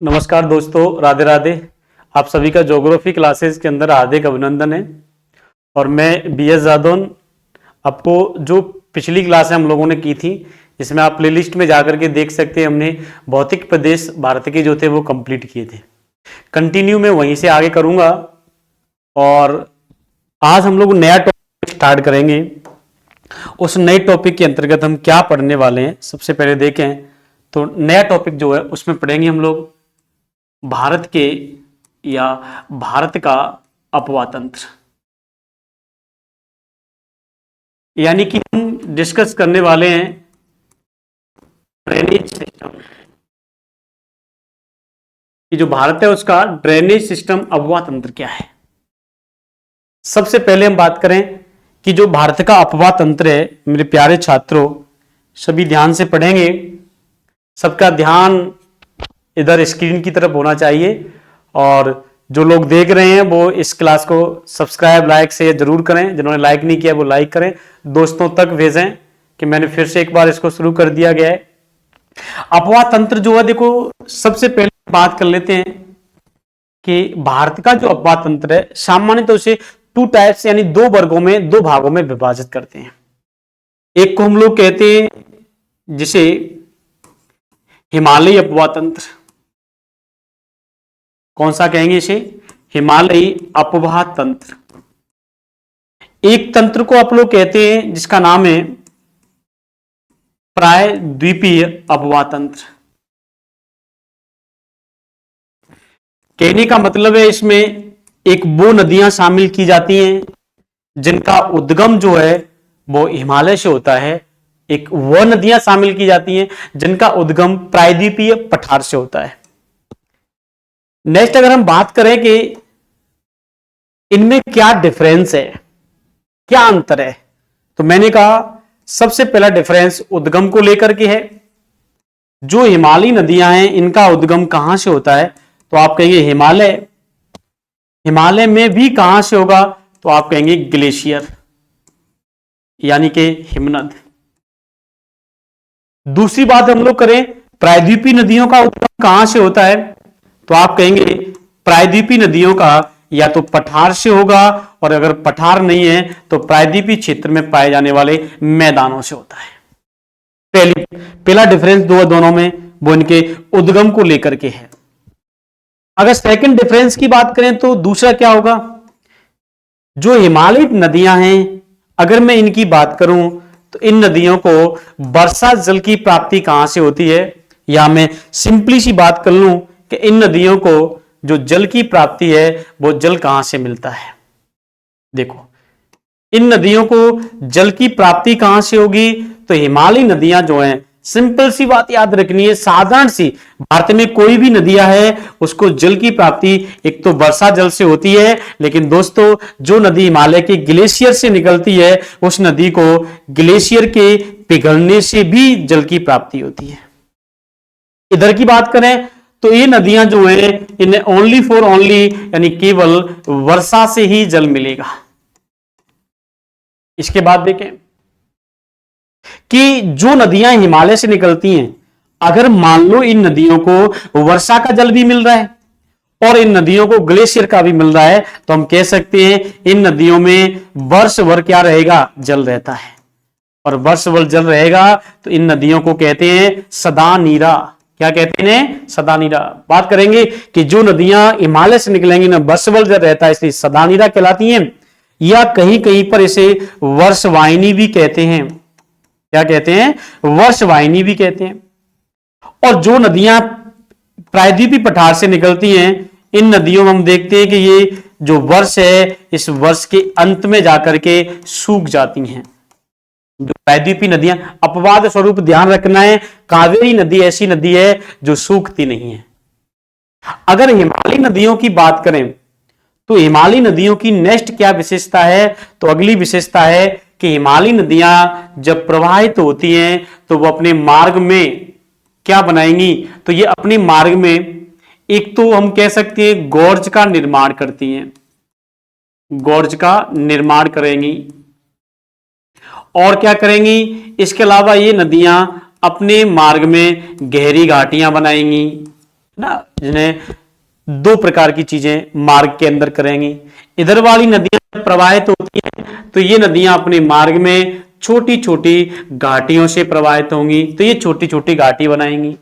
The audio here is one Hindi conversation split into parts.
नमस्कार दोस्तों, राधे राधे। आप सभी का ज्योग्राफी क्लासेस के अंदर हार्दिक अभिनंदन है। और मैं बी एस जादौन आपको जो पिछली क्लास हम लोगों ने की थी, इसमें आप प्लेलिस्ट में जाकर के देख सकते हैं। हमने भौतिक प्रदेश भारत के जो थे वो कंप्लीट किए थे। कंटिन्यू मैं वहीं से आगे करूंगा और आज हम लोग नया टॉपिक स्टार्ट करेंगे। उस नए टॉपिक के अंतर्गत हम क्या पढ़ने वाले हैं, सबसे पहले देखें तो नया टॉपिक जो है उसमें पढ़ेंगे हम लोग भारत के या भारत का अपवाह तंत्र, यानी कि हम डिस्कस करने वाले हैं ड्रेनेज सिस्टम कि जो भारत है उसका ड्रेनेज सिस्टम अपवाह तंत्र क्या है। सबसे पहले हम बात करें कि जो भारत का अपवाह तंत्र है, मेरे प्यारे छात्रों सभी ध्यान से पढ़ेंगे। सबका ध्यान इधर स्क्रीन की तरफ होना चाहिए और जो लोग देख रहे हैं वो इस क्लास को सब्सक्राइब लाइक से जरूर करें। जिन्होंने लाइक नहीं किया वो लाइक करें, दोस्तों तक भेजें कि मैंने फिर से एक बार इसको शुरू कर दिया गया है। अपवाह तंत्र जो है, देखो सबसे पहले बात कर लेते हैं कि भारत का जो अपवाह तंत्र है सामान्यतः उसे टू टाइप्स यानी दो वर्गों में, दो भागों में विभाजित करते हैं। एक को हम लोग कहते हैं जिसे हिमालयी अपवाह तंत्र। कौन सा कहेंगे इसे? हिमालयी अपवाह तंत्र। एक तंत्र को आप लोग कहते हैं जिसका नाम है प्रायद्वीपीय अपवाह तंत्र। कहने का मतलब है इसमें एक वो नदियां शामिल की जाती हैं जिनका उद्गम जो है वो हिमालय से होता है। एक वह नदियां शामिल की जाती हैं जिनका उद्गम प्रायद्वीपीय पठार से होता है। नेक्स्ट अगर हम बात करें कि इनमें क्या डिफरेंस है, क्या अंतर है, तो मैंने कहा सबसे पहला डिफरेंस उद्गम को लेकर के है। जो हिमालयी नदियां हैं इनका उद्गम कहां से होता है, तो आप कहेंगे हिमालय। हिमालय में भी कहां से होगा, तो आप कहेंगे ग्लेशियर यानी कि हिमनद। दूसरी बात हम लोग करें प्रायद्वीपीय नदियों का उद्गम कहां से होता है, तो आप कहेंगे प्रायद्वीपीय नदियों का या तो पठार से होगा, और अगर पठार नहीं है तो प्रायद्वीपीय क्षेत्र में पाए जाने वाले मैदानों से होता है। पहला डिफरेंस दोनों में वो इनके उद्गम को लेकर के है। अगर सेकंड डिफरेंस की बात करें तो दूसरा क्या होगा, जो हिमालयी नदियां हैं अगर मैं इनकी बात करूं तो इन नदियों को वर्षा जल की प्राप्ति कहां से होती है, या मैं सिंपली सी बात कर लूं कि इन नदियों को जो जल की प्राप्ति है वो जल कहां से मिलता है। देखो इन नदियों को जल की प्राप्ति कहां से होगी, तो हिमालयी नदियां जो हैं, सिंपल सी बात याद रखनी है, साधारण सी, भारत में कोई भी नदियां है उसको जल की प्राप्ति एक तो वर्षा जल से होती है, लेकिन दोस्तों जो नदी हिमालय के ग्लेशियर से निकलती है उस नदी को ग्लेशियर के पिघलने से भी जल की प्राप्ति होती है। इधर की बात करें तो ये नदियां जो है इन्हें ओनली फॉर ओनली यानी केवल वर्षा से ही जल मिलेगा। इसके बाद देखें कि जो नदियां हिमालय से निकलती हैं, अगर मान लो इन नदियों को वर्षा का जल भी मिल रहा है और इन नदियों को ग्लेशियर का भी मिल रहा है, तो हम कह सकते हैं इन नदियों में वर्ष भर क्या रहेगा, जल रहता है। और वर्ष भर जल रहेगा तो इन नदियों को कहते हैं सदा नीरा। क्या कहते हैं? सदा नीरा। बात करेंगे कि जो नदियां हिमालय से निकलेंगी ना वर्ष भर जल रहता है, इसलिए सदा नीरा कहलाती हैं, या कहीं कहीं पर इसे वर्षवाहिनी भी कहते हैं। क्या कहते हैं? वर्षवाहिनी भी कहते हैं। और जो नदियां प्रायद्वीपीय पठार से निकलती हैं, इन नदियों में हम देखते हैं कि ये जो वर्ष है इस वर्ष के अंत में जाकर के सूख जाती हैं। जो प्रायद्वीपीय नदियां, अपवाद स्वरूप ध्यान रखना है, कावेरी नदी ऐसी नदी है जो सूखती नहीं है। अगर हिमालयी नदियों की बात करें तो हिमालयी नदियों की नेक्स्ट क्या विशेषता है, तो अगली विशेषता है कि हिमालयी नदियां जब प्रवाहित होती हैं तो वो अपने मार्ग में क्या बनाएंगी, तो ये अपने मार्ग में एक तो हम कह सकते हैं गॉर्ज का निर्माण करती हैं, गॉर्ज का निर्माण करेंगी। और क्या करेंगी, इसके अलावा ये नदियां अपने मार्ग में गहरी घाटियां बनाएंगी, ना, जिन्हें दो प्रकार की चीजें मार्ग के अंदर करेंगी। इधर वाली नदियां प्रवाहित होती हैं तो ये नदियां अपने मार्ग में छोटी छोटी घाटियों से प्रवाहित होंगी, तो ये छोटी छोटी घाटी बनाएंगी।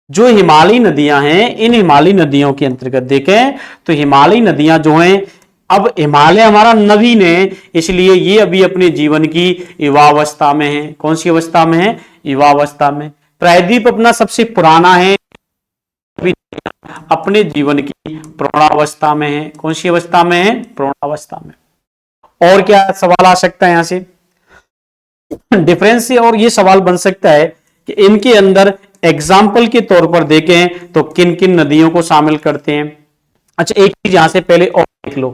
जो हिमालयी नदियां हैं, इन हिमालयी नदियों के अंतर्गत देखें तो हिमालयी नदियां जो हैं, अब हिमालय हमारा नवीन है, इसलिए ये अभी अपने जीवन की युवावस्था में है। कौन सी अवस्था में है? युवावस्था में। प्रायद्वीप अपना सबसे पुराना है, अभी अपने जीवन की प्रौढ़ावस्था में है। कौन सी अवस्था में है? प्रौढ़ावस्था में। और क्या सवाल आ सकता है यहां से? डिफरेंस से और ये सवाल बन सकता है कि इनके अंदर एग्जाम्पल के तौर पर देखें तो किन किन नदियों को शामिल करते हैं। अच्छा, एक चीज यहां से पहले और देख लो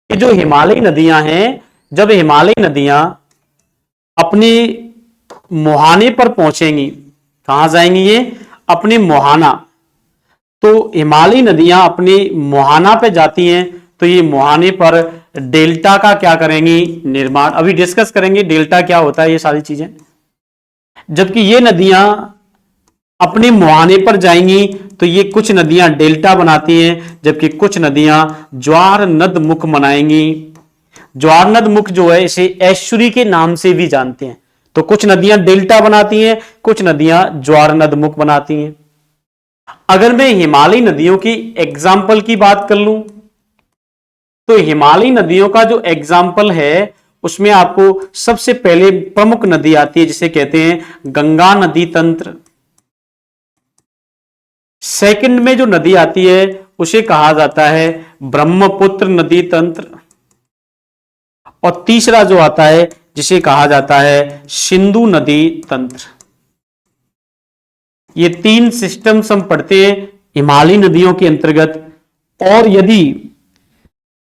कि जो हिमालयी नदियां हैं, जब हिमालयी नदियां अपने मुहाने पर पहुंचेंगी, कहां जाएंगी ये? अपने मुहाना। तो हिमालयी नदियां अपने मुहाना पे जाती हैं तो ये मुहाने पर डेल्टा का क्या करेंगी? निर्माण। अभी डिस्कस करेंगे डेल्टा क्या होता है, ये सारी चीजें। जबकि ये नदियां अपने मुहाने पर जाएंगी तो ये कुछ नदियां डेल्टा बनाती हैं, जबकि कुछ नदियां ज्वार नद मुख बनाएंगी। ज्वार नद मुख जो है, इसे ऐश्वरी के नाम से भी जानते हैं। तो कुछ नदियां डेल्टा बनाती हैं, कुछ नदियां ज्वार नद मुख बनाती हैं। अगर मैं हिमालयी नदियों की एग्जाम्पल की बात कर लूं तो हिमालयी नदियों का जो एग्जाम्पल है उसमें आपको सबसे पहले प्रमुख नदी आती है जिसे कहते हैं गंगा नदी तंत्र। सेकंड में जो नदी आती है उसे कहा जाता है ब्रह्मपुत्र नदी तंत्र। और तीसरा जो आता है जिसे कहा जाता है सिंधु नदी तंत्र। ये तीन सिस्टम्स हम पढ़ते हैं हिमालयी नदियों के अंतर्गत। और यदि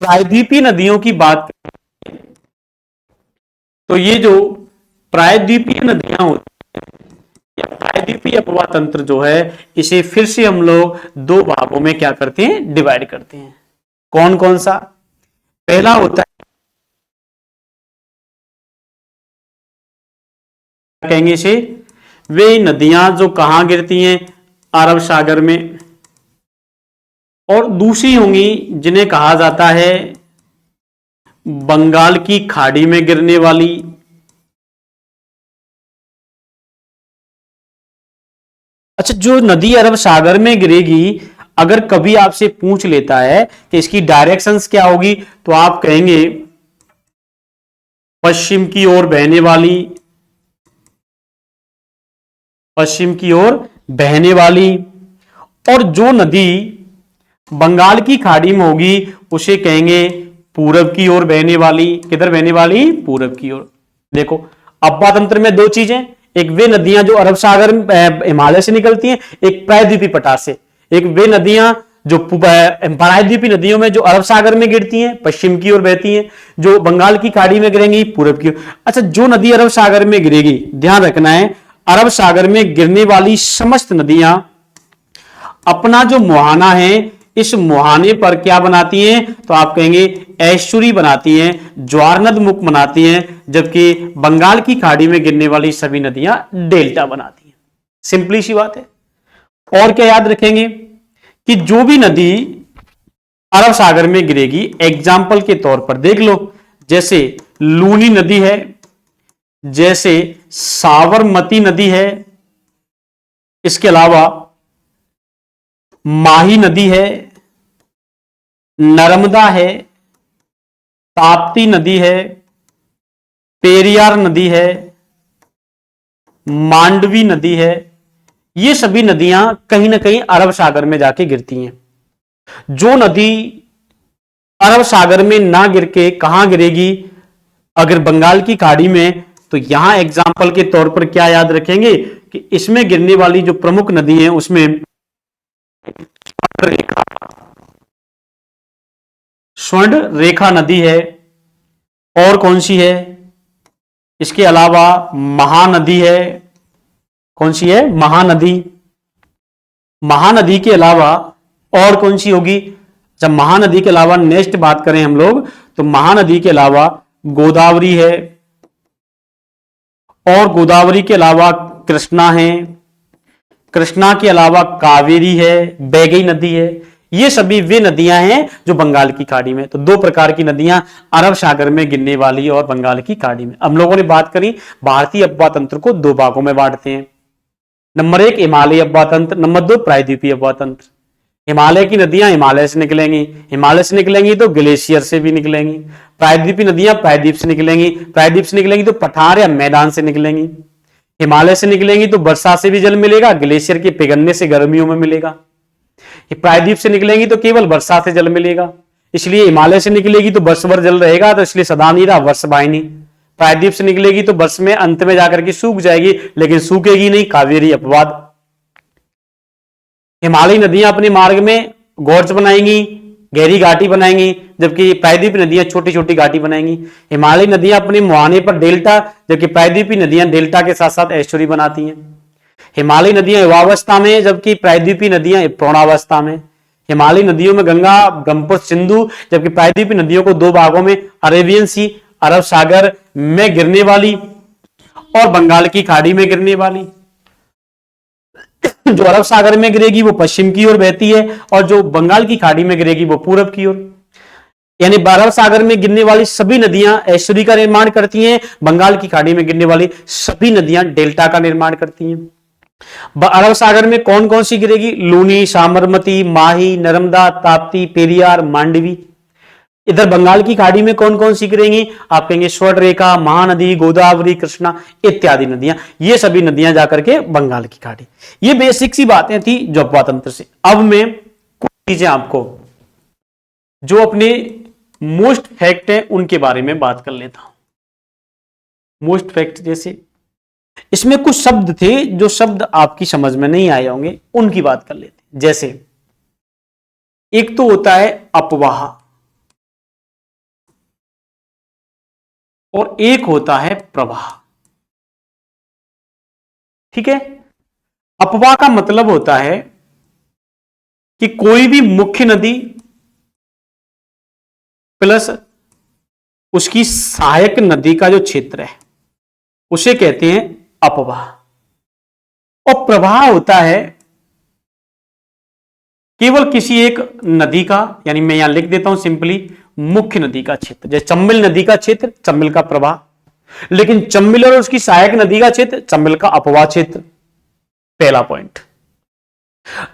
प्रायद्वीपीय नदियों की बात करें तो ये जो प्रायद्वीपीय नदियां होती हैं या प्रायद्वीपीय अपवाह तंत्र जो है, इसे फिर से हम लोग दो भागों में क्या करते हैं? डिवाइड करते हैं। कौन कौन सा? पहला होता है, कहेंगे इसे, वे नदियां जो कहां गिरती हैं? अरब सागर में। और दूसरी होंगी जिन्हें कहा जाता है बंगाल की खाड़ी में गिरने वाली। अच्छा, जो नदी अरब सागर में गिरेगी, अगर कभी आपसे पूछ लेता है कि इसकी डायरेक्शंस क्या होगी, तो आप कहेंगे पश्चिम की ओर बहने वाली, पश्चिम की ओर बहने वाली। और जो नदी बंगाल की खाड़ी में होगी उसे कहेंगे पूरब की ओर बहने वाली। किधर बहने वाली? पूरब की ओर। देखो, अपवाह तंत्र में दो चीजें, एक वे नदियां जो अरब सागर हिमालय से निकलती हैं, एक प्रायद्वीपीय पठार से। एक वे नदियां जो प्रायद्वीपीय नदियों में जो अरब सागर में गिरती हैं, पश्चिम की ओर बहती हैं, जो बंगाल की खाड़ी में गिरेंगी, पूरब की ओर। अच्छा, जो नदी अरब सागर में गिरेगी, ध्यान रखना है, अरब सागर में गिरने वाली समस्त नदियां अपना जो मुहाना है, इस मुहाने पर क्या बनाती हैं? तो आप कहेंगे ऐश्वरी बनाती हैं, ज्वारनद मुख बनाती हैं, जबकि बंगाल की खाड़ी में गिरने वाली सभी नदियां डेल्टा बनाती हैं। सिंपली सी बात है। और क्या याद रखेंगे कि जो भी नदी अरब सागर में गिरेगी, एग्जाम्पल के तौर पर देख लो, जैसे लूनी नदी है, जैसे साबरमती नदी है, इसके अलावा माही नदी है, नर्मदा है, ताप्ती नदी है, पेरियार नदी है, मांडवी नदी है। ये सभी नदियां कहीं ना कहीं अरब सागर में जाके गिरती हैं। जो नदी अरब सागर में ना गिर के कहां गिरेगी? अगर बंगाल की खाड़ी में, तो यहां एग्जाम्पल के तौर पर क्या याद रखेंगे कि इसमें गिरने वाली जो प्रमुख नदी है उसमें स्वर्ण रेखा नदी है। और कौन सी है? इसके अलावा महानदी है। कौन सी है? महानदी। महानदी के अलावा और कौन सी होगी? जब महानदी के अलावा नेक्स्ट बात करें हम लोग, तो महानदी के अलावा गोदावरी है, और गोदावरी के अलावा कृष्णा है, कृष्णा के अलावा कावेरी है, बैगई नदी है, ये सभी वे नदियां हैं जो बंगाल की खाड़ी में। तो दो प्रकार की नदियां अरब सागर में गिरने वाली और बंगाल की खाड़ी में। हम लोगों ने बात करी भारतीय अपवाह तंत्र को दो भागों में बांटते हैं। नंबर 1 हिमालयी अपवाह तंत्र, नंबर 2 प्रायद्वीपीय अपवाह तंत्र। हिमालय की नदियां हिमालय से निकलेंगी, हिमालय से निकलेंगी तो ग्लेशियर से भी निकलेंगी। प्रायद्वीपीय नदियां प्रायद्वीप से निकलेंगी, प्रायद्वीप से निकलेंगी तो पठार या मैदान से निकलेंगी। हिमालय से निकलेंगी तो वर्षा से भी जल मिलेगा, ग्लेशियर के पिघलने से गर्मियों में मिलेगा। प्रायद्वीप से निकलेंगी तो केवल वर्षा से जल मिलेगा, इसलिए हिमालय से निकलेगी तो वर्ष भर जल रहेगा, तो इसलिए सदा नीरा वर्ष वाहिनी। प्रायद्वीप से निकलेगी तो वर्ष में अंत में जाकर के सूख जाएगी, लेकिन सूखेगी नहीं, कावेरी अपवाद। हिमालयी नदियां अपने मार्ग में गोर्ज बनाएंगी, गहरी घाटी बनाएंगी, जबकि प्रायद्वीपीय नदियां छोटी छोटी घाटी बनाएंगी। हिमालयी नदियां अपने मुहाने पर डेल्टा, जबकि प्रायद्वीपीय नदियां डेल्टा के साथ साथ एस्चुरी बनाती हैं। हिमालयी नदियां युवावस्था में, जबकि प्रायद्वीपीय नदियां प्रौढ़ावस्था में। हिमालयी नदियों में गंगा, ब्रह्मपुत्र, सिंधु, जबकि प्रायद्वीपीय नदियों को दो भागों में अरेबियन सी, अरब सागर में गिरने वाली और बंगाल की खाड़ी में गिरने वाली। जो अरब सागर में गिरेगी वो पश्चिम की ओर बहती है और जो बंगाल की खाड़ी में गिरेगी वो पूरब की ओर। यानी अरब सागर में गिरने वाली सभी नदियां एस्चुरी का निर्माण करती हैं, बंगाल की खाड़ी में गिरने वाली सभी नदियां डेल्टा का निर्माण करती हैं। अरब सागर में कौन कौन सी गिरेगी? लूनी, साबरमती, माही, नर्मदा, ताप्ती, पेरियार, मांडवी। इधर बंगाल की खाड़ी में कौन कौन सी गिरेंगी? आप कहेंगे स्वर्णरेखा, महानदी, गोदावरी, कृष्णा इत्यादि नदियां। ये सभी नदियां जाकर के बंगाल की खाड़ी। ये बेसिक सी बातें थी जो अपवाह तंत्र से। अब मैं कुछ चीजें आपको जो अपने मोस्ट फैक्ट है उनके बारे में बात कर लेता हूं। मोस्ट फैक्ट जैसे इसमें कुछ शब्द थे जो शब्द आपकी समझ में नहीं आए होंगे, उनकी बात कर लेते हैं। जैसे एक तो होता है अपवाह और एक होता है प्रवाह। ठीक है, अपवाह का मतलब होता है कि कोई भी मुख्य नदी प्लस उसकी सहायक नदी का जो क्षेत्र है उसे कहते हैं अपवाह। और प्रवाह होता है केवल किसी एक नदी का, यानी मैं यहां लिख देता हूं सिंपली, मुख्य नदी का क्षेत्र। जैसे चंबल नदी का क्षेत्र, चंबल का प्रवाह, लेकिन चंबल और उसकी सहायक नदी का क्षेत्र, चंबल का अपवाह क्षेत्र। पहला पॉइंट।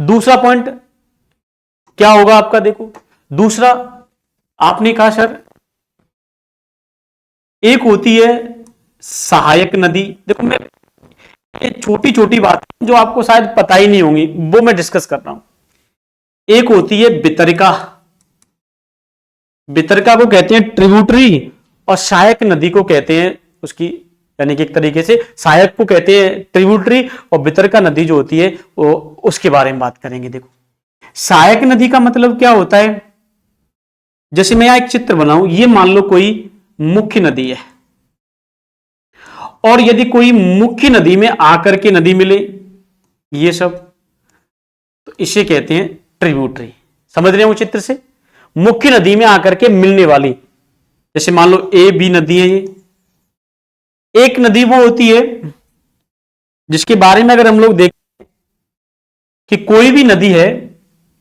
दूसरा पॉइंट क्या होगा आपका? देखो दूसरा, आपने कहा सर एक होती है सहायक नदी। देखो मैं ये छोटी छोटी बात जो आपको शायद पता ही नहीं होंगी वो मैं डिस्कस कर रहा हूं। एक होती है वितरिका, वितरिका को कहते हैं ट्रिब्यूटरी, और सहायक नदी को कहते हैं उसकी, यानी कि एक तरीके से सहायक को कहते हैं ट्रिब्यूटरी और वितरिका नदी जो होती है वो उसके बारे में बात करेंगे। देखो सहायक नदी का मतलब क्या होता है? जैसे मैं यहां एक चित्र बनाऊं, ये मान लो कोई मुख्य नदी है और यदि कोई मुख्य नदी में आकर के नदी मिले ये सब, तो इसे कहते हैं ट्रिब्यूटरी। समझ रहे हो चित्र से? मुख्य नदी में आकर के मिलने वाली, जैसे मान लो ए बी नदी है। ये एक नदी वो होती है जिसके बारे में अगर हम लोग देखें कि कोई भी नदी है,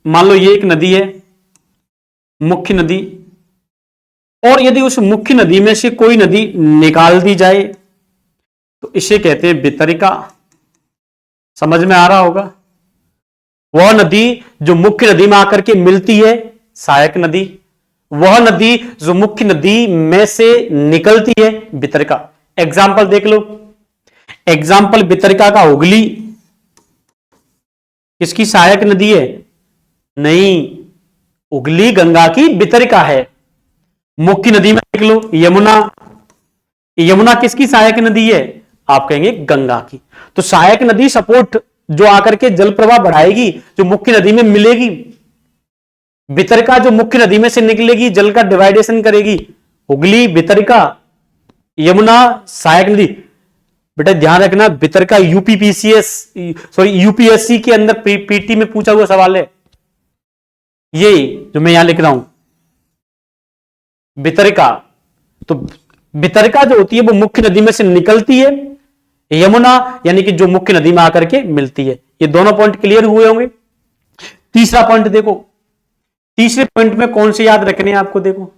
मान लो ये एक नदी है मुख्य नदी, और यदि उस मुख्य नदी में से कोई नदी निकाल दी जाए तो इसे कहते हैं वितरिका। समझ में आ रहा होगा? वह नदी जो मुख्य नदी में आकर के मिलती है सहायक नदी, वह नदी जो मुख्य नदी में से निकलती है वितरिका। एग्जाम्पल देख लो, एग्जाम्पल वितरिका का हुगली किसकी सहायक नदी है? नहीं, हुगली गंगा की वितरिका है। मुख्य नदी में देख लो यमुना, यमुना किसकी सहायक नदी है? आप कहेंगे गंगा की। तो सहायक नदी सपोर्ट जो आकर के जल प्रवाह बढ़ाएगी, जो मुख्य नदी में मिलेगी। वितरिका जो मुख्य नदी में से निकलेगी, जल का डिवाइडेशन करेगी। हुगली, वितरिका, यमुना, सहायक नदी। बेटा ध्यान रखना, वितरिका यूपीपीसीएस सॉरी यूपीएससी के अंदर पीटी में पूछा हुआ सवाल है ये जो मैं यहां लिख रहा हूं, वितरिका। तो वितरिका जो होती है वो मुख्य नदी में से निकलती है, यमुना यानी कि जो मुख्य नदी में आकर के मिलती है। ये दोनों पॉइंट क्लियर हुए होंगे। तीसरा पॉइंट देखो, तीसरे पॉइंट में कौन से याद रखने हैं आपको, देखो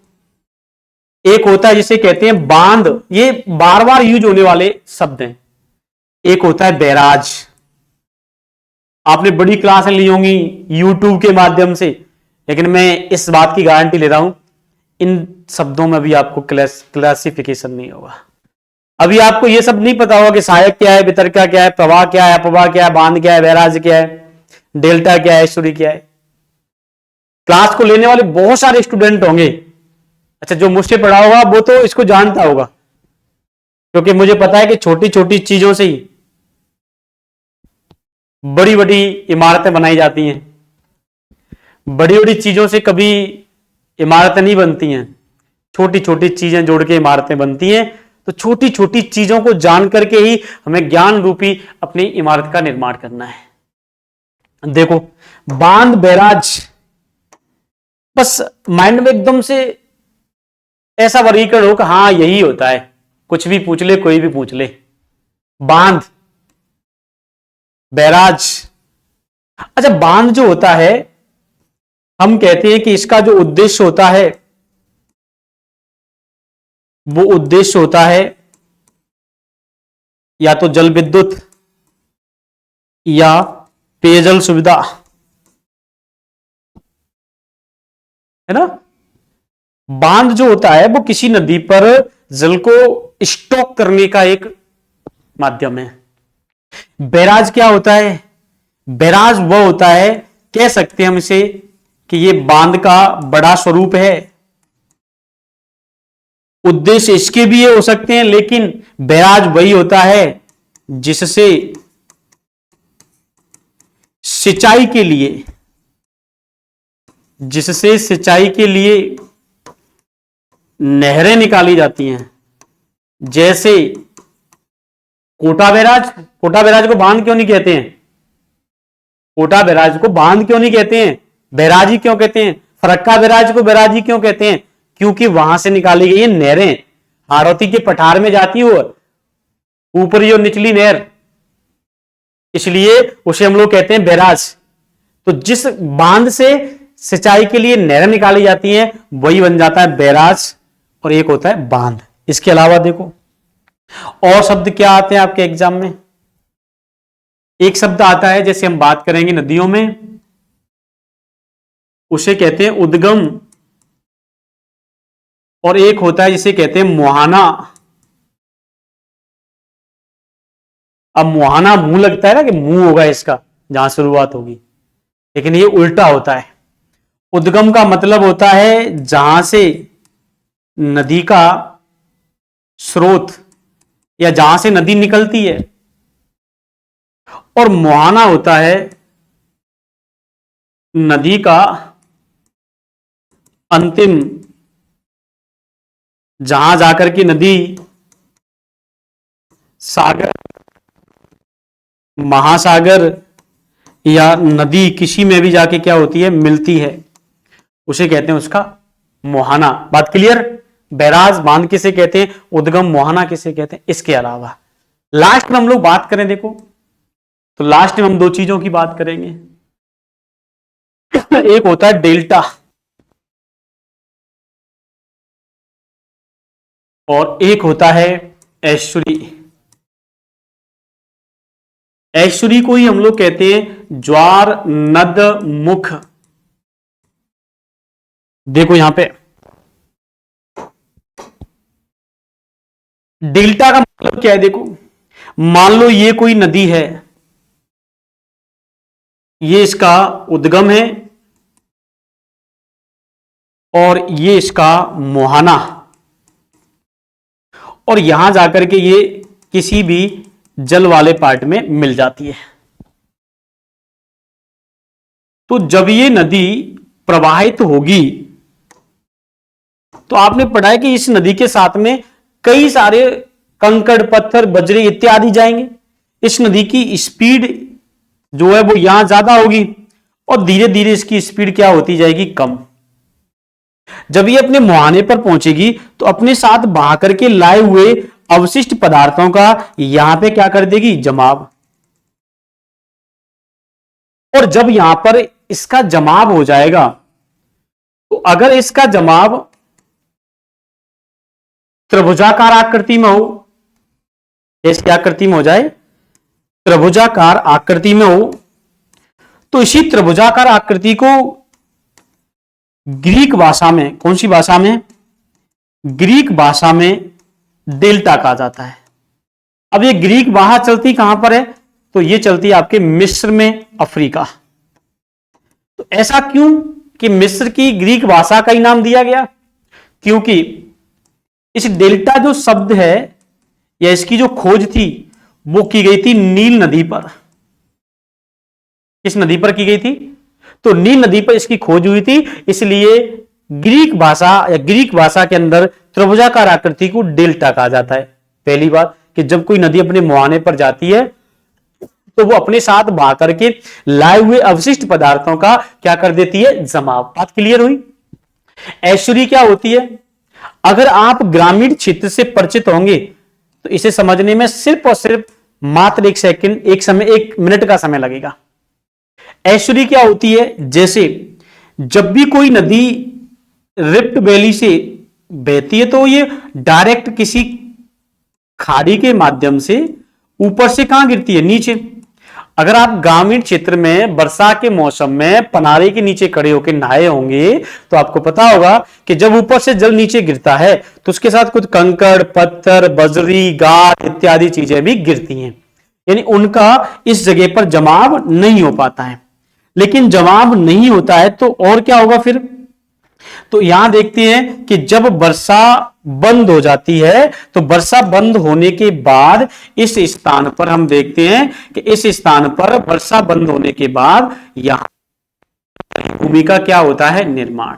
एक होता है जिसे कहते हैं बांध, ये बार बार यूज होने वाले शब्द हैं। एक होता है बैराज, आपने बड़ी क्लासें ली होंगी यूट्यूब के माध्यम से, लेकिन मैं इस बात की गारंटी ले रहा हूं इन शब्दों में भी आपको क्लासिफिकेशन नहीं होगा। अभी आपको यह सब नहीं पता होगा कि सहायक क्या है, वितरका क्या है, प्रवाह क्या है, अपवाह क्या है, बांध क्या है, बैराज क्या है, डेल्टा क्या है, एस्चुरी क्या है। क्लास को लेने वाले बहुत सारे स्टूडेंट होंगे, अच्छा जो मुझसे पढ़ा होगा वो तो इसको जानता होगा, क्योंकि मुझे पता है कि छोटी छोटी चीजों से ही बड़ी बड़ी इमारतें बनाई जाती हैं। बड़ी बड़ी चीजों से कभी इमारतें नहीं बनती हैं, छोटी छोटी चीजें जोड़ के इमारतें बनती हैं। तो छोटी छोटी चीजों को जान करके ही हमें ज्ञान रूपी अपनी इमारत का निर्माण करना है। देखो बांध बैराज, बस माइंड में एकदम से ऐसा वर्गीकरण हो कि हाँ यही होता है, कुछ भी पूछ ले, कोई भी पूछ ले। बांध बैराज, अच्छा बांध जो होता है हम कहते हैं कि इसका जो उद्देश्य होता है वो उद्देश्य होता है या तो जल विद्युत या पेयजल सुविधा, है ना। बांध जो होता है वो किसी नदी पर जल को स्टॉक करने का एक माध्यम है। बैराज क्या होता है, बैराज वह होता है, कह सकते हैं हम इसे कि ये बांध का बड़ा स्वरूप है। उद्देश्य इसके भी हो सकते हैं, लेकिन बैराज वही होता है जिससे सिंचाई के लिए, जिससे सिंचाई के लिए नहरें निकाली जाती हैं। जैसे कोटा बैराज, कोटा बैराज को बांध क्यों नहीं कहते हैं, कोटा बैराज को बांध क्यों नहीं कहते हैं, बैराजी क्यों कहते हैं। फरक्का बैराज को बैराजी क्यों कहते हैं, क्योंकि वहां से निकाली गई नहरें हाड़ौती के पठार में जाती हो, ऊपरी और निचली नहर, इसलिए उसे हम लोग कहते हैं बैराज। तो जिस बांध से सिंचाई के लिए नहरें निकाली जाती हैं वही बन जाता है बैराज, और एक होता है बांध। इसके अलावा देखो और शब्द क्या आते हैं आपके एग्जाम में। एक शब्द आता है, जैसे हम बात करेंगे नदियों में, उसे कहते हैं उद्गम, और एक होता है जिसे कहते हैं मुहाना। अब मुहाना मुंह लगता है ना कि मुंह होगा इसका जहां शुरुआत होगी, लेकिन ये उल्टा होता है। उद्गम का मतलब होता है जहां से नदी का स्रोत या जहां से नदी निकलती है, और मुहाना होता है नदी का अंतिम, जहां जाकर के नदी सागर, महासागर या नदी किसी में भी जाके क्या होती है, मिलती है, उसे कहते हैं उसका मुहाना। बात क्लियर। बैराज बांध किसे कहते हैं, उद्गम मुहाना किसे कहते हैं। इसके अलावा लास्ट में हम लोग बात करें, देखो तो लास्ट में हम दो चीजों की बात करेंगे। एक होता है डेल्टा और एक होता है एस्चुरी। एस्चुरी को ही हम लोग कहते हैं ज्वार नद मुख। देखो यहां पे डेल्टा का मतलब क्या है, देखो मान लो ये कोई नदी है, ये इसका उद्गम है और ये इसका मुहाना, और यहां जाकर के ये किसी भी जल वाले पार्ट में मिल जाती है। तो जब ये नदी प्रवाहित होगी तो आपने पढ़ा है कि इस नदी के साथ में कई सारे कंकड़ पत्थर बजरी इत्यादि जाएंगे। इस नदी की स्पीड जो है वो यहां ज्यादा होगी और धीरे धीरे इसकी स्पीड क्या होती जाएगी, कम। जब ये अपने मुहाने पर पहुंचेगी तो अपने साथ बहा करके लाए हुए अवशिष्ट पदार्थों का यहां पे क्या कर देगी, जमाव। और जब यहां पर इसका जमाव हो जाएगा, तो अगर इसका जमाव त्रिभुजाकार आकृति में हो, ऐसी आकृति में हो जाए, त्रिभुजाकार आकृति में हो, तो इसी त्रिभुजाकार आकृति को ग्रीक भाषा में, कौन सी भाषा में, ग्रीक भाषा में डेल्टा कहा जाता है। अब ये ग्रीक भाषा चलती कहां पर है, तो ये चलती है आपके मिस्र में, अफ्रीका। तो ऐसा क्यों कि मिस्र की ग्रीक भाषा का ही नाम दिया गया, क्योंकि इस डेल्टा जो शब्द है या इसकी जो खोज थी वो की गई थी नील नदी पर। किस नदी पर की गई थी, तो नील नदी पर इसकी खोज हुई थी, इसलिए ग्रीक भाषा या ग्रीक भाषा के अंदर त्रिभुजाकार आकृति को डेल्टा कहा जाता है। पहली बात कि जब कोई नदी अपने मुहाने पर जाती है तो वो अपने साथ बहा करके लाए हुए अवशिष्ट पदार्थों का क्या कर देती है, जमाव। बात क्लियर हुई। ऐश्वर्य क्या होती है, अगर आप ग्रामीण क्षेत्र से परिचित होंगे तो इसे समझने में सिर्फ और सिर्फ मात्र 1 सेकंड, 1 मिनट का समय लगेगा। ऐश्वर्य क्या होती है, जैसे जब भी कोई नदी रिफ्ट वैली से बहती है तो ये डायरेक्ट किसी खाड़ी के माध्यम से ऊपर से कहां गिरती है, नीचे। अगर आप ग्रामीण क्षेत्र में वर्षा के मौसम में पनारे के नीचे खड़े होकर नहाए होंगे तो आपको पता होगा कि जब ऊपर से जल नीचे गिरता है तो उसके साथ कुछ कंकड़, पत्थर, बजरी, गाद इत्यादि चीजें भी गिरती हैं, यानी उनका इस जगह पर जमाव नहीं हो पाता है। लेकिन जमाव नहीं होता है तो और क्या होगा फिर, तो यहां देखते हैं कि जब वर्षा बंद हो जाती है तो वर्षा बंद होने के बाद इस स्थान पर हम देखते हैं कि इस स्थान पर वर्षा बंद होने के बाद यहां भूमि का क्या होता है, निर्माण।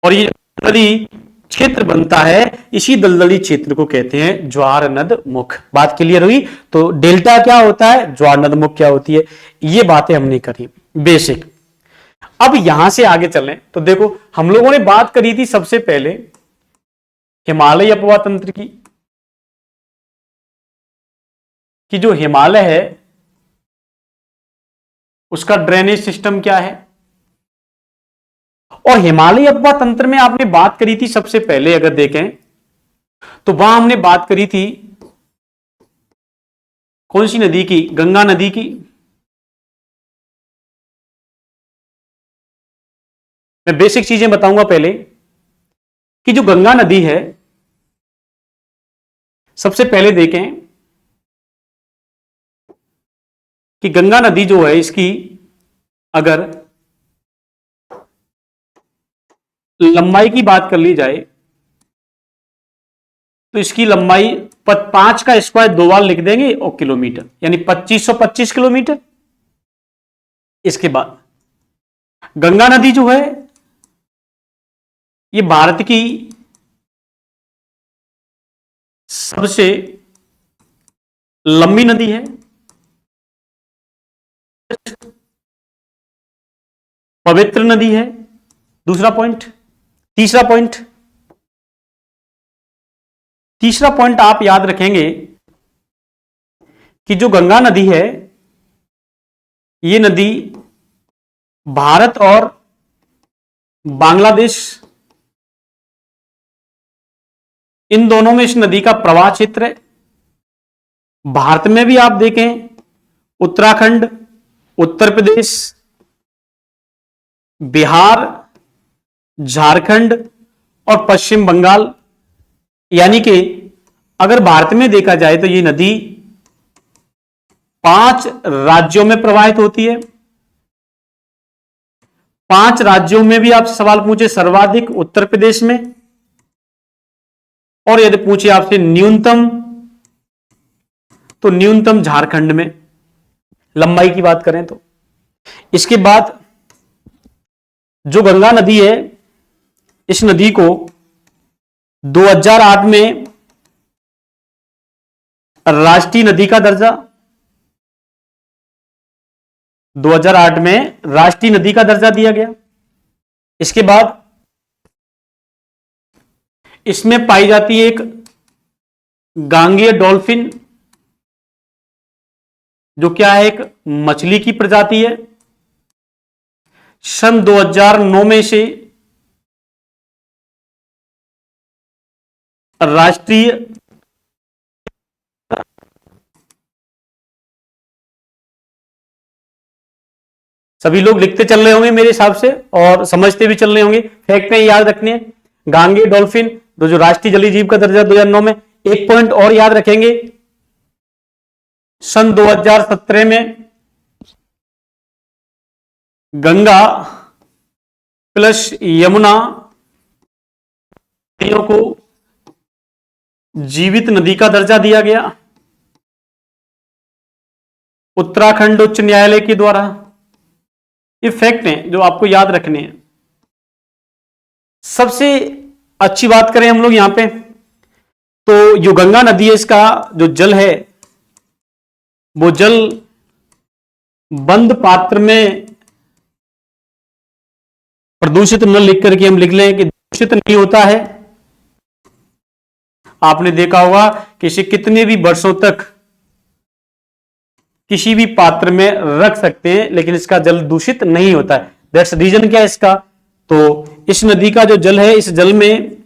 और ये दलदली क्षेत्र बनता है, इसी दलदली क्षेत्र को कहते हैं ज्वार नद मुख। बात क्लियर हुई। तो डेल्टा क्या होता है, ज्वार नद मुख क्या होती है, ये बातें हमने करी बेसिक। अब यहां से आगे चलें तो देखो हम लोगों ने बात करी थी सबसे पहले हिमालय अपवा तंत्र की, कि जो हिमालय है उसका ड्रेनेज सिस्टम क्या है। और हिमालय अपवा तंत्र में आपने बात करी थी सबसे पहले, अगर देखें तो वहां हमने बात करी थी कौन सी नदी की, गंगा नदी की। मैं बेसिक चीजें बताऊंगा पहले कि जो गंगा नदी है, सबसे पहले देखें कि गंगा नदी जो है इसकी अगर लंबाई की बात कर ली जाए तो इसकी लंबाई 5 का स्क्वायर 2 बार लिख देंगे और किलोमीटर, यानी 2525 किलोमीटर। इसके बाद गंगा नदी जो है ये भारत की सबसे लंबी नदी है, पवित्र नदी है। दूसरा पॉइंट। तीसरा पॉइंट आप याद रखेंगे कि जो गंगा नदी है ये नदी भारत और बांग्लादेश इन दोनों में इस नदी का प्रवाह क्षेत्र है। भारत में भी आप देखें उत्तराखंड, उत्तर प्रदेश, बिहार, झारखंड और पश्चिम बंगाल, यानी कि अगर भारत में देखा जाए तो ये नदी 5 राज्यों में प्रवाहित होती है। 5 राज्यों में भी आपसे सवाल पूछे सर्वाधिक उत्तर प्रदेश में, और यदि पूछे आपसे न्यूनतम तो न्यूनतम झारखंड में, लंबाई की बात करें तो। इसके बाद जो गंगा नदी है इस नदी को 2008 में राष्ट्रीय नदी का दर्जा, 2008 में राष्ट्रीय नदी का दर्जा दिया गया। इसके बाद इसमें पाई जाती है एक गांगेय डॉल्फिन, जो क्या है, एक मछली की प्रजाति है। सन 2009 में से राष्ट्रीय सभी लोग लिखते चल रहे होंगे मेरे हिसाब से और समझते भी चल रहे होंगे। फैक्ट में याद रखने हैं, गांगे डॉल्फिन जो राष्ट्रीय जलीय जीव का दर्जा 2009 में। एक पॉइंट और याद रखेंगे, सन 2017 में गंगा प्लस यमुना नदियों को जीवित नदी का दर्जा दिया गया उत्तराखंड उच्च न्यायालय के द्वारा। ये फैक्ट हैं जो आपको याद रखने हैं। सबसे अच्छी बात करें हम लोग यहां पे, तो जो गंगा नदी है इसका जो जल है वो जल बंद पात्र में प्रदूषित न लिख करके हम लिख लें कि दूषित नहीं होता है। आपने देखा होगा कि इसे कितने भी वर्षों तक किसी भी पात्र में रख सकते हैं लेकिन इसका जल दूषित नहीं होता है। दैट्स रीजन क्या है इसका, तो इस नदी का जो जल है इस जल में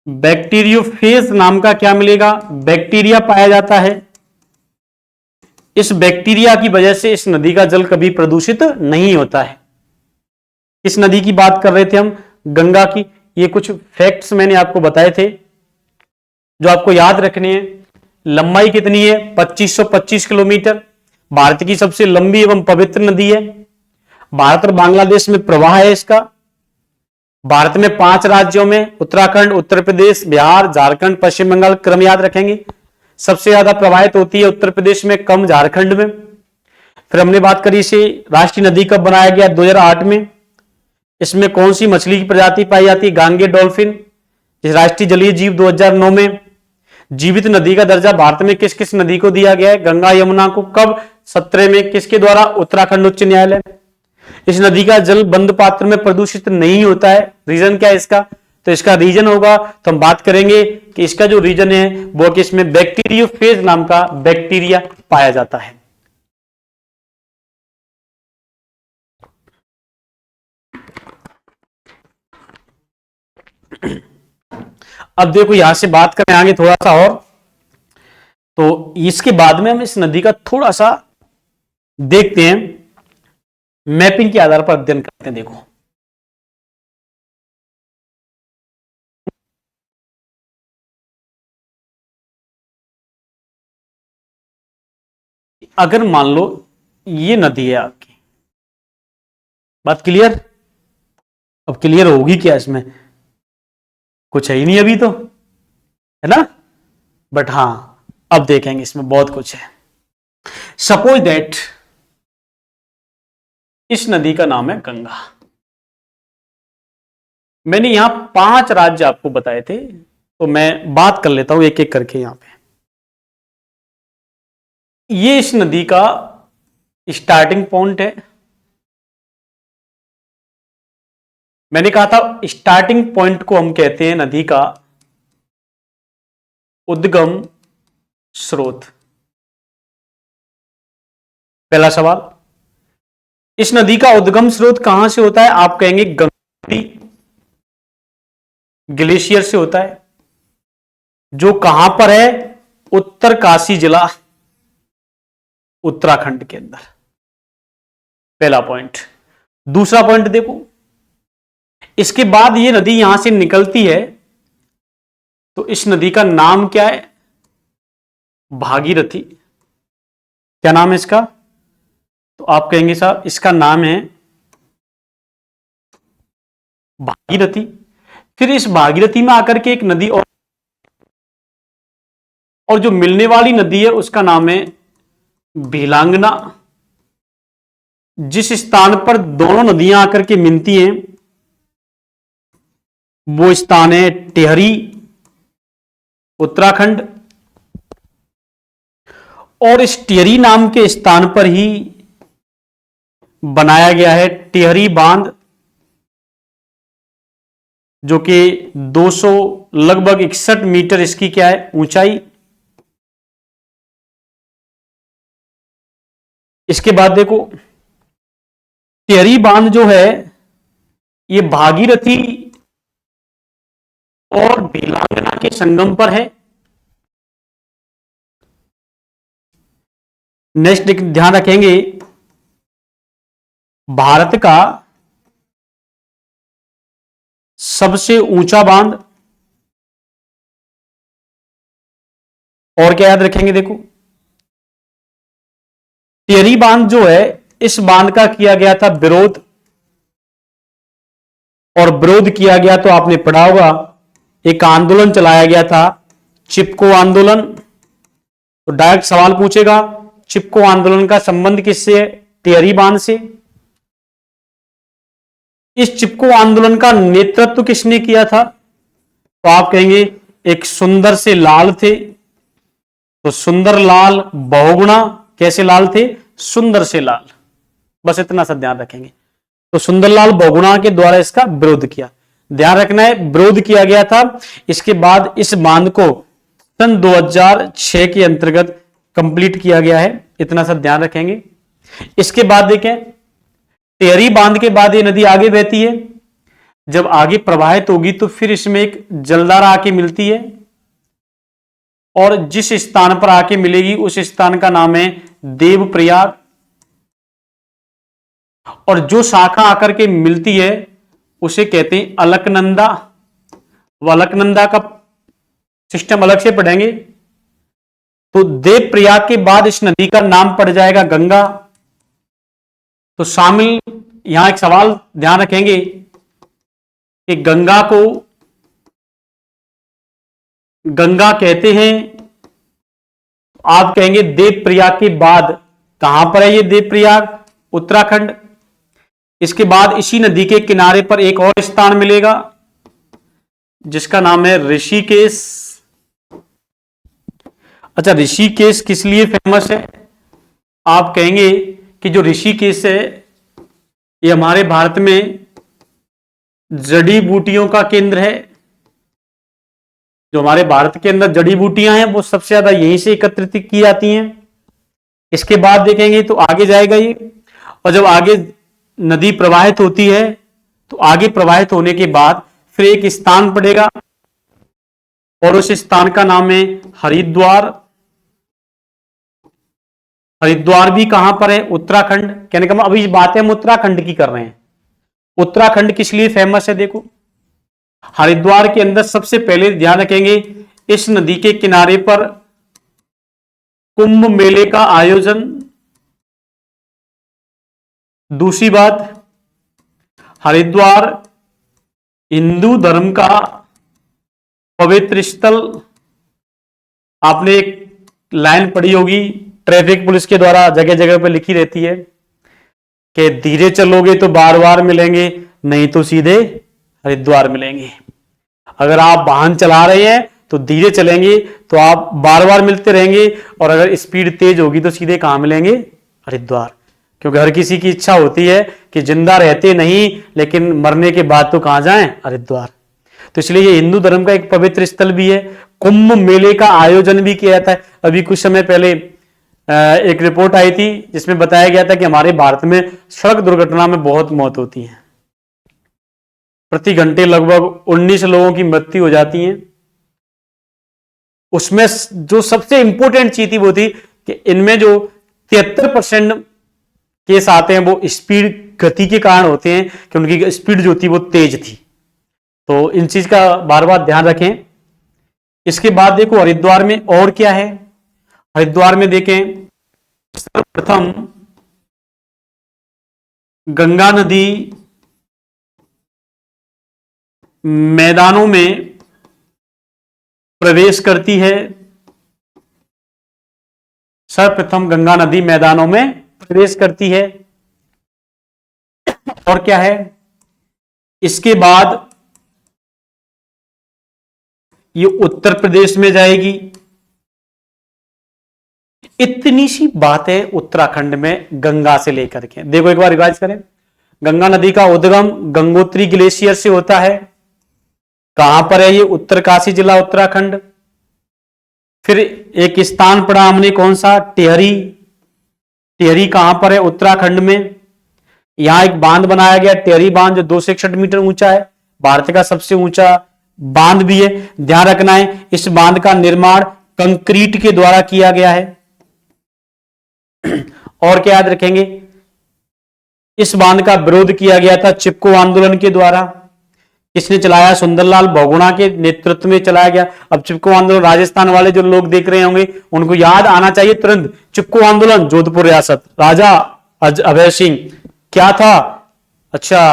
बैक्टीरियोफेज नाम का क्या मिलेगा, बैक्टीरिया पाया जाता है। इस बैक्टीरिया की वजह से इस नदी का जल कभी प्रदूषित नहीं होता है। इस नदी की बात कर रहे थे हम, गंगा की। ये कुछ फैक्ट्स मैंने आपको बताए थे जो आपको याद रखने हैं। लंबाई कितनी है, 2525 किलोमीटर। भारत की सबसे लंबी एवं पवित्र नदी है। भारत और बांग्लादेश में प्रवाह है इसका। भारत में 5 राज्यों में उत्तराखंड, उत्तर प्रदेश, बिहार, झारखंड, पश्चिम बंगाल, क्रम याद रखेंगे। सबसे ज्यादा प्रवाहित होती है उत्तर प्रदेश में, कम झारखंड में। फिर हमने बात करी इसे राष्ट्रीय नदी कब बनाया गया, 2008 में। इसमें कौन सी मछली की प्रजाति पाई जाती है, गांगे डॉल्फिन। इस राष्ट्रीय जलीय जीव 2009 में। जीवित नदी का दर्जा भारत में किस किस नदी को दिया गया है, गंगा यमुना को। कब, 17 में। किसके द्वारा, उत्तराखंड उच्च न्यायालय। इस नदी का जल बंद पात्र में प्रदूषित नहीं होता है। रीजन क्या है इसका, तो इसका रीजन होगा, तो हम बात करेंगे कि इसका जो रीजन है वो कि इसमें बैक्टीरियोफेज नाम का बैक्टीरिया पाया जाता है। अब देखो यहां से बात करें आगे थोड़ा सा और, तो इसके बाद में हम इस नदी का थोड़ा सा देखते हैं, मैपिंग के आधार पर अध्ययन करते हैं। देखो अगर मान लो ये नदी है आपकी, बात क्लियर। अब क्लियर होगी क्या, इसमें कुछ है ही नहीं अभी तो, है ना, बट हां अब देखेंगे इसमें बहुत कुछ है। सपोज दैट इस नदी का नाम है गंगा। मैंने यहां 5 राज्य आपको बताए थे, तो मैं बात कर लेता हूं एक एक करके। यहां पे ये इस नदी का स्टार्टिंग पॉइंट है। मैंने कहा था स्टार्टिंग पॉइंट को हम कहते हैं नदी का उद्गम स्रोत। पहला सवाल, इस नदी का उद्गम स्रोत कहां से होता है, आप कहेंगे गंगोत्री ग्लेशियर से होता है, जो कहां पर है, उत्तरकाशी जिला उत्तराखंड के अंदर। पहला पॉइंट। दूसरा पॉइंट देखो, इसके बाद ये नदी यहां से निकलती है, तो इस नदी का नाम क्या है, भागीरथी। क्या नाम है इसका, तो आप कहेंगे साहब इसका नाम है भागीरथी। फिर इस भागीरथी में आकर के एक नदी और जो मिलने वाली नदी है उसका नाम है भीलांगना। जिस स्थान पर दोनों नदियां आकर के मिलती हैं वो स्थान है टिहरी उत्तराखंड। और इस टिहरी नाम के स्थान पर ही बनाया गया है टिहरी बांध। जो कि 200 लगभग 61 मीटर इसकी क्या है ऊंचाई। इसके बाद देखो टिहरी बांध जो है ये भागीरथी और भीलांगना के संगम पर है। नेक्स्ट ध्यान रखेंगे भारत का सबसे ऊंचा बांध। और क्या याद रखेंगे देखो टिहरी बांध जो है इस बांध का किया गया था विरोध, और विरोध किया गया तो आपने पढ़ा होगा एक आंदोलन चलाया गया था चिपको आंदोलन। तो डायरेक्ट सवाल पूछेगा चिपको आंदोलन का संबंध किससे है? टिहरी बांध से। इस चिपको आंदोलन का नेतृत्व किसने किया था? तो आप कहेंगे एक सुंदर से लाल थे। तो सुंदर लाल बहुगुणा कैसे लाल थे? सुंदर से लाल। बस इतना सा ध्यान रखेंगे। तो सुंदरलाल बहुगुणा के द्वारा इसका विरोध किया। ध्यान रखना है विरोध किया गया था। इसके बाद इस बांध को सन 2006 के अंतर्गत कंप्लीट किया गया है। इतना सा ध्यान रखेंगे। इसके बाद देखें टिहरी बांध के बाद ये नदी आगे बहती है। जब आगे प्रवाहित होगी तो फिर इसमें एक जलधारा आके मिलती है, और जिस स्थान पर आके मिलेगी उस स्थान का नाम है देवप्रयाग। और जो शाखा आकर के मिलती है उसे कहते हैं अलकनंदा। वो अलकनंदा का सिस्टम अलग से पढ़ेंगे। तो देवप्रयाग के बाद इस नदी का नाम पड़ जाएगा गंगा। तो शामिल यहां एक सवाल ध्यान रखेंगे कि गंगा को गंगा कहते हैं। आप कहेंगे देवप्रयाग के बाद कहां पर है ये देवप्रयाग? उत्तराखंड। इसके बाद इसी नदी के किनारे पर एक और स्थान मिलेगा जिसका नाम है ऋषिकेश। अच्छा, ऋषिकेश किस लिए फेमस है? आप कहेंगे कि जो ऋषिकेश है ये हमारे भारत में जड़ी बूटियों का केंद्र है। जो हमारे भारत के अंदर जड़ी बूटियां हैं वो सबसे ज्यादा यहीं से एकत्रित की जाती हैं। इसके बाद देखेंगे तो आगे जाएगा ये, और जब आगे नदी प्रवाहित होती है तो आगे प्रवाहित होने के बाद फिर एक स्थान पड़ेगा, और उस स्थान का नाम है हरिद्वार। हरिद्वार भी कहां पर है? उत्तराखंड। कहने का मतलब अभी बातें हम उत्तराखंड की कर रहे हैं। उत्तराखंड किस लिए फेमस है? देखो हरिद्वार के अंदर सबसे पहले ध्यान रखेंगे इस नदी के किनारे पर कुंभ मेले का आयोजन। दूसरी बात, हरिद्वार हिंदू धर्म का पवित्र स्थल। आपने एक लाइन पढ़ी होगी ट्रैफिक पुलिस के द्वारा जगह जगह पर लिखी रहती है कि धीरे चलोगे तो बार बार मिलेंगे, नहीं तो सीधे हरिद्वार मिलेंगे। अगर आप वाहन चला रहे हैं तो धीरे चलेंगे तो आप बार बार मिलते रहेंगे, और अगर स्पीड तेज होगी तो सीधे कहां मिलेंगे? हरिद्वार। क्योंकि हर किसी की इच्छा होती है कि जिंदा रहते नहीं लेकिन मरने के बाद तो कहां जाएं? हरिद्वार। तो इसलिए ये हिंदू धर्म का एक पवित्र स्थल भी है। कुंभ मेले का आयोजन भी किया जाता है। अभी कुछ समय पहले एक रिपोर्ट आई थी जिसमें बताया गया था कि हमारे भारत में सड़क दुर्घटना में बहुत मौत होती है। प्रति घंटे लगभग 19 लोगों की मृत्यु हो जाती है। उसमें जो सबसे इंपॉर्टेंट चीज थी वो थी कि इनमें जो 73% केस आते हैं वो स्पीड गति के कारण होते हैं, कि उनकी स्पीड जो थी वो तेज थी। तो इन चीज का बार बार ध्यान रखें। इसके बाद देखो हरिद्वार में और क्या है। हरिद्वार में देखें सर्वप्रथम गंगा नदी मैदानों में प्रवेश करती है। सर्वप्रथम गंगा नदी मैदानों में प्रवेश करती है। और क्या है? इसके बाद ये उत्तर प्रदेश में जाएगी। इतनी सी बात है उत्तराखंड में गंगा से लेकर के। देखो एक बार रिवाइज करें। गंगा नदी का उद्गम गंगोत्री ग्लेशियर से होता है। कहां पर है ये? उत्तरकाशी जिला उत्तराखंड। फिर एक स्थान पढ़ा हमने कौन सा? टिहरी। टिहरी कहां पर है? उत्तराखंड में। यहां एक बांध बनाया गया टिहरी बांध, जो 261 मीटर ऊंचा है, भारत का सबसे ऊंचा बांध भी है। ध्यान रखना है इस बांध का निर्माण कंक्रीट के द्वारा किया गया है। और क्या याद रखेंगे? इस बांध का विरोध किया गया था चिपको आंदोलन के द्वारा। किसने चलाया? सुंदरलाल बहुगुणा के नेतृत्व में चलाया गया। अब चिपको आंदोलन, राजस्थान वाले जो लोग देख रहे होंगे उनको याद आना चाहिए तुरंत। चिपको आंदोलन, जोधपुर रियासत, राजा अभय सिंह। क्या था? अच्छा,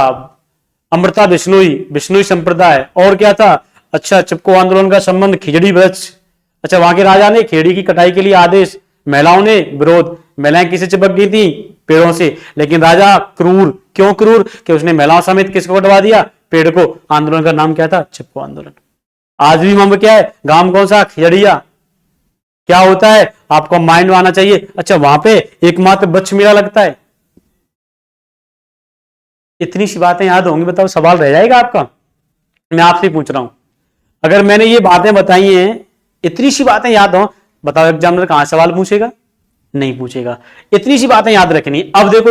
अमृता बिश्नोई संप्रदाय। और क्या था? अच्छा, चिपको आंदोलन का संबंध खिजड़ी वृक्ष। अच्छा, वहां के राजा ने खेड़ी की कटाई के लिए आदेश, महिलाओं ने विरोध। महिलाएं किसे चिपक गई थी? पेड़ों से। लेकिन राजा क्रूर, क्यों क्रूर? कि उसने महिलाओं समेत किसको कटवा दिया? पेड़ को। आंदोलन का नाम क्या था? चिपको आंदोलन। आज भी वहां क्या है? गांव कौन सा? खिजड़िया। क्या होता है आपको माइंड में आना चाहिए। अच्छा, वहां पे एकमात्र वृक्ष मेला लगता है। इतनी सी बातें याद होंगी, बताओ सवाल रह जाएगा आपका? मैं आपसे पूछ रहा हूं, अगर मैंने ये बातें बताई हैं, इतनी सी बातें याद हो, बताओ एग्जामिनर कहां सवाल पूछेगा? नहीं पूछेगा। इतनी सी बातें याद रखनी। अब देखो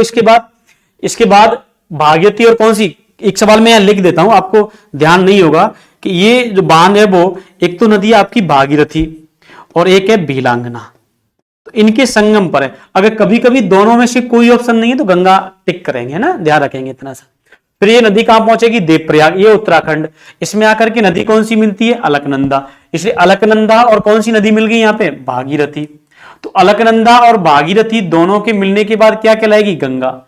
इसके बाद भागीरथी और कौन सी, एक सवाल मैं यहां लिख देता हूं, आपको ध्यान नहीं होगा कि ये जो बांध है वो एक तो नदी आपकी भागीरथी और एक है भीलांगना, तो इनके संगम पर है। अगर कभी कभी दोनों में से कोई ऑप्शन नहीं है तो गंगा टिक करेंगे, है ना, ध्यान रखेंगे इतना सा। फिर ये नदी कहां पहुंचेगी? देवप्रयाग, ये उत्तराखंड। इसमें आकर के नदी कौन सी मिलती है? अलकनंदा। इसलिए अलकनंदा और कौन सी नदी मिल गई यहां पे? भागीरथी। तो अलकनंदा और भागीरथी दोनों के मिलने के बाद क्या कहलाएगी? गंगा।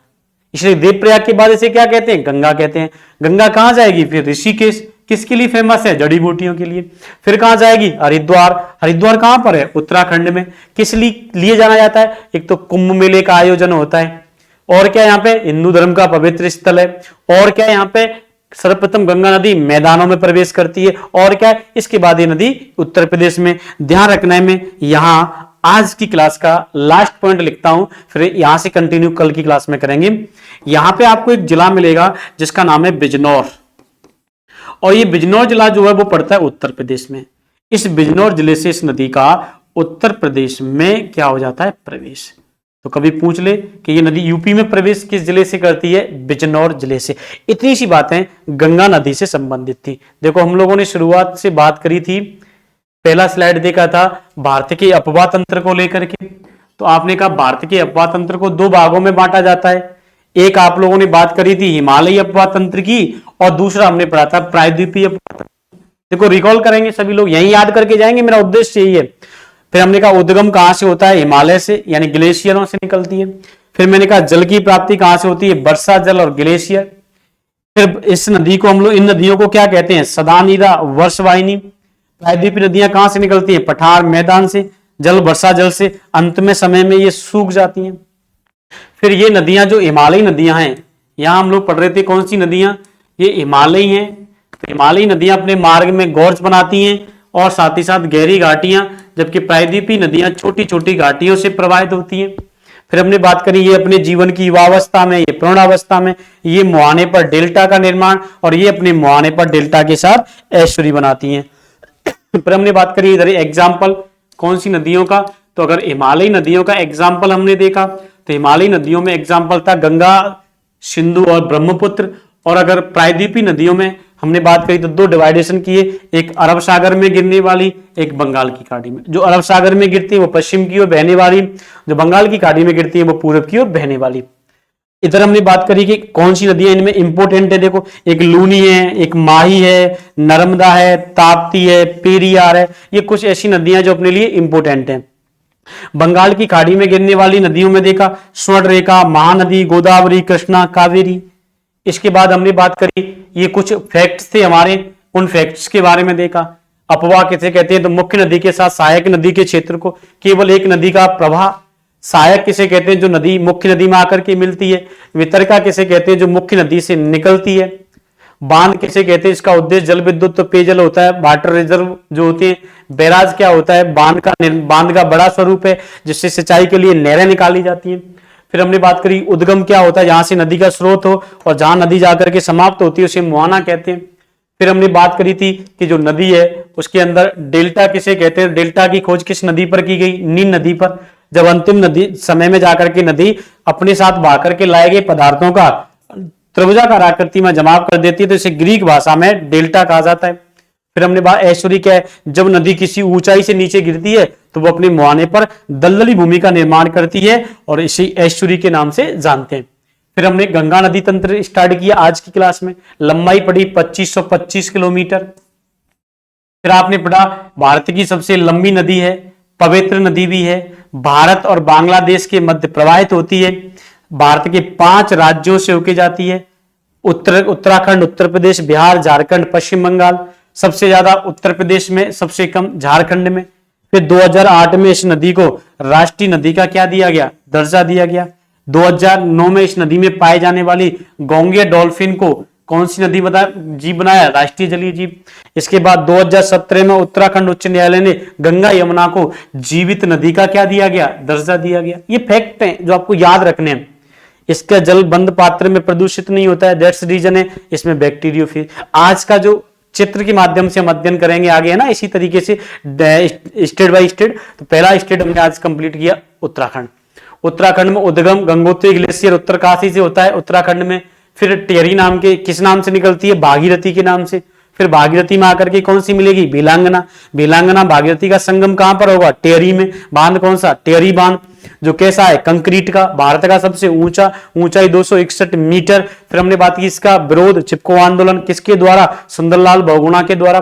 इसलिए देवप्रयाग के बाद इसे क्या कहते हैं? गंगा कहते हैं। गंगा कहां जाएगी? फिर ऋषिकेश, किसके लिए फेमस है? जड़ी बूटियों के लिए। फिर कहां जाएगी? हरिद्वार। हरिद्वार कहां पर है? उत्तराखंड में। किस लिए जाना जाता है? एक तो कुंभ मेले का आयोजन होता है, और क्या यहाँ पे हिंदू धर्म का पवित्र स्थल है, और क्या यहाँ पे सर्वप्रथम गंगा नदी मैदानों में प्रवेश करती है, और क्या इसके बाद ये नदी उत्तर प्रदेश में। ध्यान रखना है, मैं यहां आज की क्लास का लास्ट पॉइंट लिखता हूं, फिर यहां से कंटिन्यू कल की क्लास में करेंगे। यहां पे आपको एक जिला मिलेगा जिसका नाम है बिजनौर, और ये बिजनौर जिला जो है वो पड़ता है उत्तर प्रदेश में। इस बिजनौर जिले से इस नदी का उत्तर प्रदेश में क्या हो जाता है? प्रवेश। तो कभी पूछ ले कि ये नदी यूपी में प्रवेश किस जिले से करती है? बिजनौर जिले से। इतनी सी बातें गंगा नदी से संबंधित थी। देखो हम लोगों ने शुरुआत से बात करी थी, पहला स्लाइड देखा था भारत के अपवाह तंत्र को लेकर के। तो आपने कहा भारत के अपवाह तंत्र को दो भागों में बांटा जाता है। एक आप लोगों ने बात करी थी हिमालयी अपवाह तंत्र की, और दूसरा हमने पढ़ा था प्रायद्वीपीय अपवाह तंत्र। देखो रिकॉल करेंगे सभी लोग, यही याद करके जाएंगे, मेरा उद्देश्य यही है। फिर हमने कहा उद्गम कहां से होता है? हिमालय से, यानी ग्लेशियरों से निकलती है। फिर मैंने कहा जल की प्राप्ति कहां से होती है? वर्षा जल और ग्लेशियर। फिर इस नदी को हम लोग, इन नदियों को क्या कहते हैं? सदानीरा, वर्षवाहिनी। प्रायद्वीपीय नदियां कहां से निकलती है? पठार, मैदान से, जल वर्षा जल से। अंत में समय में ये सूख जाती हैं। फिर ये नदियां जो हिमालयी नदियां हैं, यहां हम लोग पढ़ रहे थे कौन सी नदियां? ये हिमालयी हैं। तो हिमालयी नदियां अपने मार्ग में गोर्ज बनाती हैं और साथ ही साथ गहरी घाटियां, जबकि प्रायद्वीपीय नदियां छोटी छोटी घाटियों से प्रवाहित होती हैं। फिर हमने बात करी ये अपने जीवन की युवावस्था में, ये प्रौढ़ावस्था में, ये मुहाने पर डेल्टा का निर्माण, और ये अपने मुहाने पर डेल्टा के साथ एस्चुरी बनाती हैं। फिर हमने बात करी इधर एग्जाम्पल कौन सी नदियों का? तो अगर हिमालयी नदियों का एग्जाम्पल हमने देखा तो हिमालयी नदियों में एग्जाम्पल था गंगा, सिंधु और ब्रह्मपुत्र। और अगर प्रायद्वीपीय नदियों में हमने बात करी तो दो डिवाइडेशन किए, एक अरब सागर में गिरने वाली, एक बंगाल की खाड़ी में। जो अरब सागर में गिरती है वो पश्चिम की ओर बहने वाली, जो बंगाल की खाड़ी में गिरती है वो पूर्व की ओर बहने वाली। इधर हमने बात करी कि कौन सी नदियां इनमें इंपोर्टेंट है। देखो एक लूनी है, एक माही है, नर्मदा है, ताप्ती है, पेरियार है। ये कुछ ऐसी नदियां जो अपने लिए इंपोर्टेंट हैं। बंगाल की खाड़ी में गिरने वाली नदियों में देखा स्वर्णरेखा, महानदी, गोदावरी, कृष्णा, कावेरी। इसके बाद हमने बात करी, ये कुछ फैक्ट्स थे हमारे, उन फैक्ट्स के बारे में देखा। अपवाह किसे कहते हैं? तो मुख्य नदी के साथ सहायक नदी के क्षेत्र को, केवल एक नदी का प्रवाह। सहायक किसे कहते हैं? जो नदी मुख्य नदी में आकर के मिलती है। वितरका किसे कहते हैं? जो मुख्य नदी से निकलती है। बांध किसे कहते हैं? इसका उद्देश्य जल विद्युत तो पेयजल होता है, वाटर रिजर्व जो होते हैं। बैराज क्या होता है? बांध का बड़ा स्वरूप है जिससे सिंचाई के लिए नहरें निकाली जाती हैं। फिर हमने बात करी उद्गम क्या होता है? जहां से नदी का स्रोत हो और जहां नदी जाकर के समाप्त होती है उसे मुहाना कहते हैं। फिर हमने बात करी थी कि जो नदी है उसके अंदर डेल्टा किसे कहते हैं, डेल्टा की खोज किस नदी पर की गई, नील नदी पर। जब अंतिम नदी समय में जाकर के नदी अपने साथ बहा करके लाए गए पदार्थों का त्रिभुजाकार आकृति में जमाव कर देती है तो इसे ग्रीक भाषा में डेल्टा कहा जाता है। फिर हमने बात एस्चुरी क्या है, जब नदी किसी ऊंचाई से नीचे गिरती है तो वो अपने मुहाने पर दलदली भूमि का निर्माण करती है और इसे एस्चुरी के नाम से जानते हैं। फिर हमने गंगा नदी तंत्र स्टार्ट किया आज की क्लास में, लंबाई पड़ी 2525 किलोमीटर। फिर आपने पढ़ा भारत की सबसे लंबी नदी है, पवित्र नदी भी है, भारत और बांग्लादेश के मध्य प्रवाहित होती है, भारत के 5 राज्यों से होके जाती है, उत्तराखंड, उत्तर प्रदेश, बिहार, झारखंड, पश्चिम बंगाल। सबसे ज्यादा उत्तर प्रदेश में, सबसे कम झारखंड में। फिर 2008 में इस नदी को राष्ट्रीय नदी का क्या दिया गया, दर्जा दिया गया। 2009 में इस नदी में पाए जाने वाली गोंगिया डॉल्फिन को कौन सी नदी जीव बनाया, राष्ट्रीय जलीय जीव। इसके बाद 2017 में उत्तराखंड उच्च न्यायालय ने गंगा यमुना को जीवित नदी का क्या दिया गया, दर्जा दिया गया। ये फैक्ट है जो आपको याद रखने हैं। इसका जल बंद पात्र में प्रदूषित नहीं होता है, दैट्स रीजन है इसमें बैक्टीरियोफेज। आज का जो चित्र के माध्यम से हम अध्ययन करेंगे आगे, है ना, इसी तरीके से स्टेट बाय स्टेट। तो पहला स्टेट हमने आज कंप्लीट किया उत्तराखंड। उत्तराखंड में उद्गम गंगोत्री ग्लेशियर उत्तरकाशी से होता है उत्तराखंड में। फिर टेहरी नाम के किस नाम से निकलती है, भागीरथी के नाम से। फिर भागीरथी में आकर के कौन सी मिलेगी, बेलांगना। बेलांगना भागीरथी का संगम कहां पर होगा, टेहरी में। बांध कौन सा, टेहरी बांध, जो कैसा है, कंक्रीट का, भारत का सबसे ऊंचा, ऊंचाई 261 मीटर। फिर हमने बात की इसका विरोध चिपको आंदोलन किसके द्वारा, सुंदरलाल बहुगुणा के द्वारा।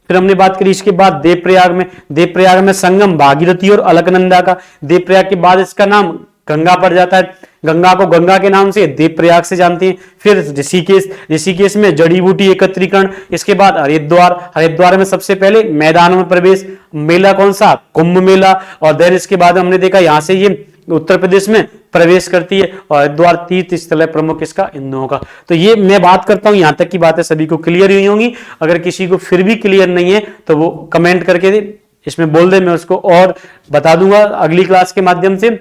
फिर हमने बात करी इसके बाद देवप्रयाग में संगम भागीरथी और अलकनंदा का। देवप्रयाग के बाद इसका नाम गंगा पड़ जाता है, गंगा को गंगा के नाम से देवप्रयाग से जानते हैं। फिर ऋषिकेश में जड़ी बूटी एकत्रीकरण। इसके बाद हरिद्वार में सबसे पहले मैदान में प्रवेश, मेला कौन सा, कुंभ मेला। और देन इसके बाद हमने देखा यहां से ये उत्तर प्रदेश में प्रवेश करती है और हरिद्वार तीर्थ स्थल है प्रमुख इसका हिंदुओं का। तो ये मैं बात करता हूं, यहां तक की बातें सभी को क्लियर हुई होंगी। अगर किसी को फिर भी क्लियर नहीं है तो वो कमेंट करके इसमें बोल दे, मैं उसको और बता दूंगा अगली क्लास के माध्यम से।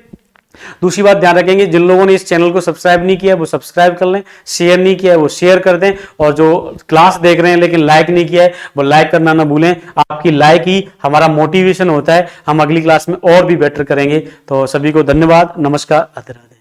दूसरी बात ध्यान रखेंगे, जिन लोगों ने इस चैनल को सब्सक्राइब नहीं किया वो सब्सक्राइब कर लें, शेयर नहीं किया है वो शेयर कर दें, और जो क्लास देख रहे हैं लेकिन लाइक नहीं किया है वो लाइक करना ना भूलें। आपकी लाइक ही हमारा मोटिवेशन होता है, हम अगली क्लास में और भी बेटर करेंगे। तो सभी को धन्यवाद, नमस्कार, राधे राधे।